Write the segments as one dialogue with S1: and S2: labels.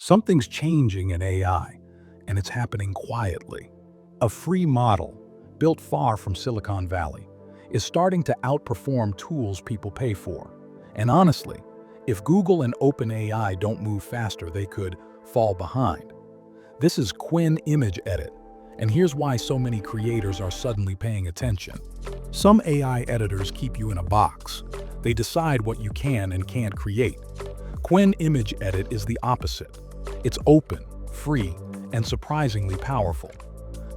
S1: Something's changing in AI, and it's happening quietly. A free model, built far from Silicon Valley, is starting to outperform tools people pay for. And honestly, if Google and OpenAI don't move faster, they could fall behind. This is Qwen Image Edit, and here's why so many creators are suddenly paying attention. Some AI editors keep you in a box. They decide what you can and can't create. Qwen Image Edit is the opposite. It's open, free, and surprisingly powerful,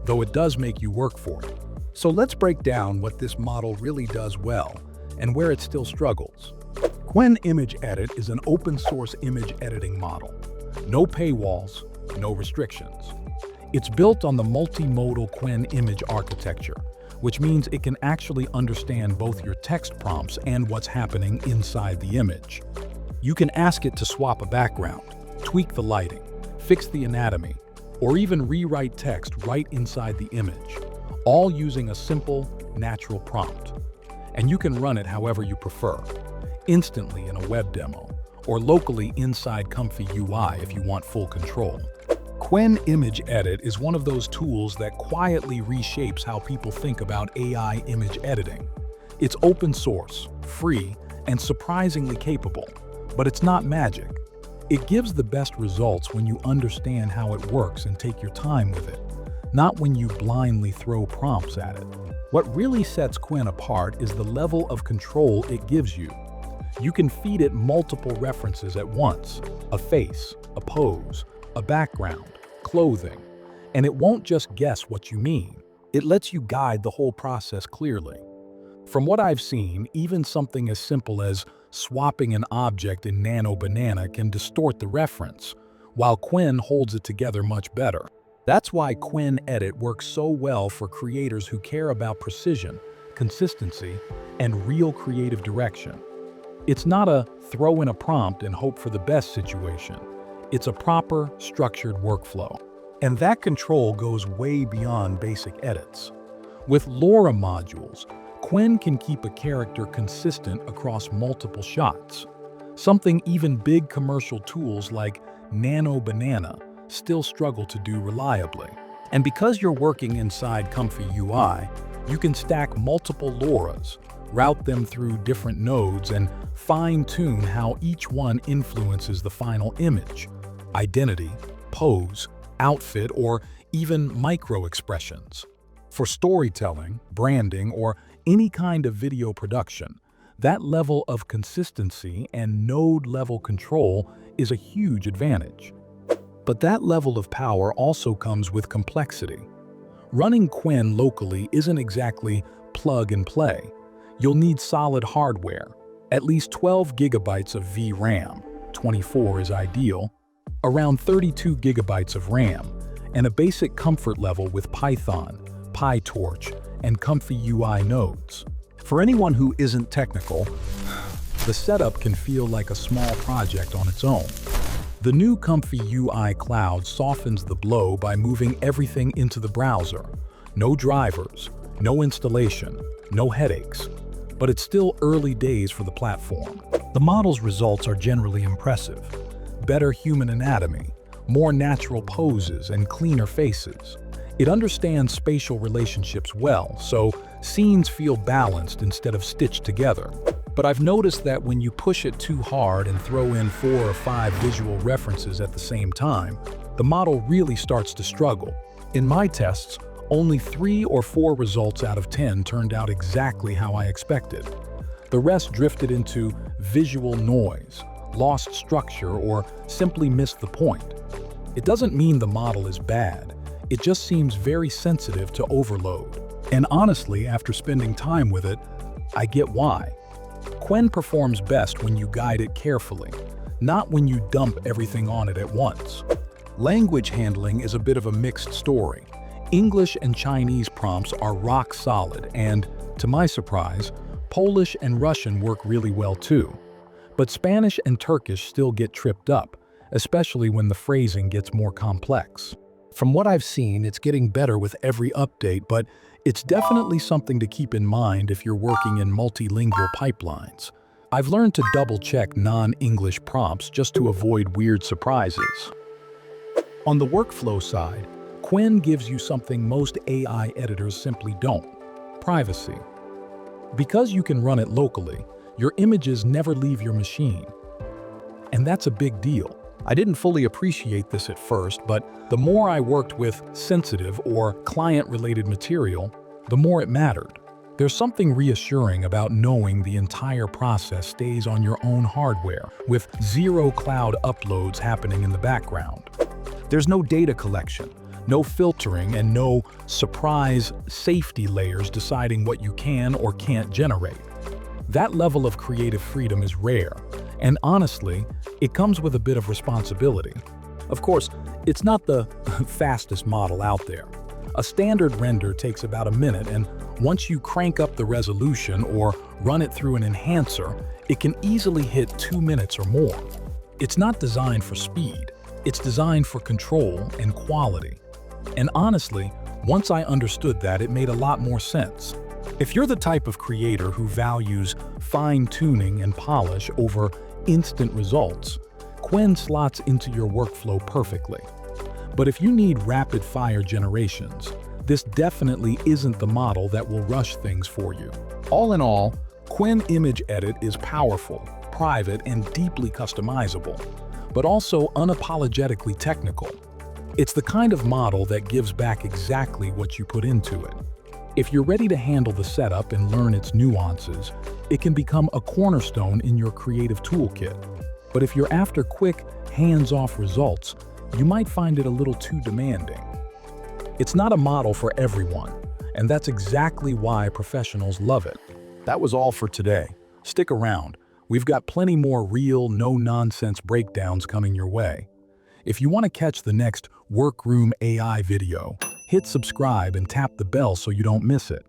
S1: though it does make you work for it. So let's break down what this model really does well and where it still struggles. Qwen Image Edit is an open-source image editing model. No paywalls, no restrictions. It's built on the multimodal Qwen image architecture, which means it can actually understand both your text prompts and what's happening inside the image. You can ask it to swap a background, tweak the lighting, fix the anatomy, or even rewrite text right inside the image, all using a simple, natural prompt. And you can run it however you prefer, instantly in a web demo, or locally inside ComfyUI if you want full control. Qwen Image Edit is one of those tools that quietly reshapes how people think about AI image editing. It's open source, free, and surprisingly capable, but it's not magic. It gives the best results when you understand how it works and take your time with it, not when you blindly throw prompts at it. What really sets Qwen apart is the level of control it gives you. You can feed it multiple references at once: a face, a pose, a background, clothing, and it won't just guess what you mean. It lets you guide the whole process clearly. From what I've seen, even something as simple as swapping an object in Nano Banana can distort the reference, while Qwen holds it together much better. That's why Qwen Edit works so well for creators who care about precision, consistency, and real creative direction. It's not a throw in a prompt and hope for the best situation. It's a proper, structured workflow. And that control goes way beyond basic edits. With LoRA modules, Qwen can keep a character consistent across multiple shots, something even big commercial tools like Nano Banana still struggle to do reliably. And because you're working inside ComfyUI, you can stack multiple LoRAs, route them through different nodes, and fine-tune how each one influences the final image, identity, pose, outfit, or even micro-expressions. For storytelling, branding, or any kind of video production, that level of consistency and node-level control is a huge advantage. But that level of power also comes with complexity. Running Qwen locally isn't exactly plug and play. You'll need solid hardware, at least 12 gigabytes of VRAM, 24 is ideal, around 32 gigabytes of RAM, and a basic comfort level with Python, PyTorch, and ComfyUI nodes. For anyone who isn't technical, the setup can feel like a small project on its own. The new ComfyUI Cloud softens the blow by moving everything into the browser. No drivers, no installation, no headaches. But it's still early days for the platform. The model's results are generally impressive. Better human anatomy, more natural poses, and cleaner faces. It understands spatial relationships well, so scenes feel balanced instead of stitched together. But I've noticed that when you push it too hard and throw in 4 or 5 visual references at the same time, the model really starts to struggle. In my tests, only 3 or 4 results out of 10 turned out exactly how I expected. The rest drifted into visual noise, lost structure, or simply missed the point. It doesn't mean the model is bad. It just seems very sensitive to overload. And honestly, after spending time with it, I get why. Qwen performs best when you guide it carefully, not when you dump everything on it at once. Language handling is a bit of a mixed story. English and Chinese prompts are rock solid, and, to my surprise, Polish and Russian work really well too. But Spanish and Turkish still get tripped up, especially when the phrasing gets more complex. From what I've seen, it's getting better with every update, but it's definitely something to keep in mind if you're working in multilingual pipelines. I've learned to double-check non-English prompts just to avoid weird surprises. On the workflow side, Qwen gives you something most AI editors simply don't: privacy. Because you can run it locally, your images never leave your machine. And that's a big deal. I didn't fully appreciate this at first, but the more I worked with sensitive or client-related material, the more it mattered. There's something reassuring about knowing the entire process stays on your own hardware, with zero cloud uploads happening in the background. There's no data collection, no filtering, and no surprise safety layers deciding what you can or can't generate. That level of creative freedom is rare, and honestly, it comes with a bit of responsibility. Of course, it's not the fastest model out there. A standard render takes about a minute, and once you crank up the resolution or run it through an enhancer, it can easily hit 2 minutes or more. It's not designed for speed, it's designed for control and quality. And honestly, once I understood that, it made a lot more sense. If you're the type of creator who values fine-tuning and polish over instant results, Qwen slots into your workflow perfectly. But if you need rapid-fire generations, this definitely isn't the model that will rush things for you. All in all, Qwen Image Edit is powerful, private, and deeply customizable, but also unapologetically technical. It's the kind of model that gives back exactly what you put into it. If you're ready to handle the setup and learn its nuances, it can become a cornerstone in your creative toolkit. But if you're after quick, hands-off results, you might find it a little too demanding. It's not a model for everyone, and that's exactly why professionals love it. That was all for today. Stick around. We've got plenty more real, no-nonsense breakdowns coming your way. If you want to catch the next Workroom AI video, hit subscribe and tap the bell so you don't miss it.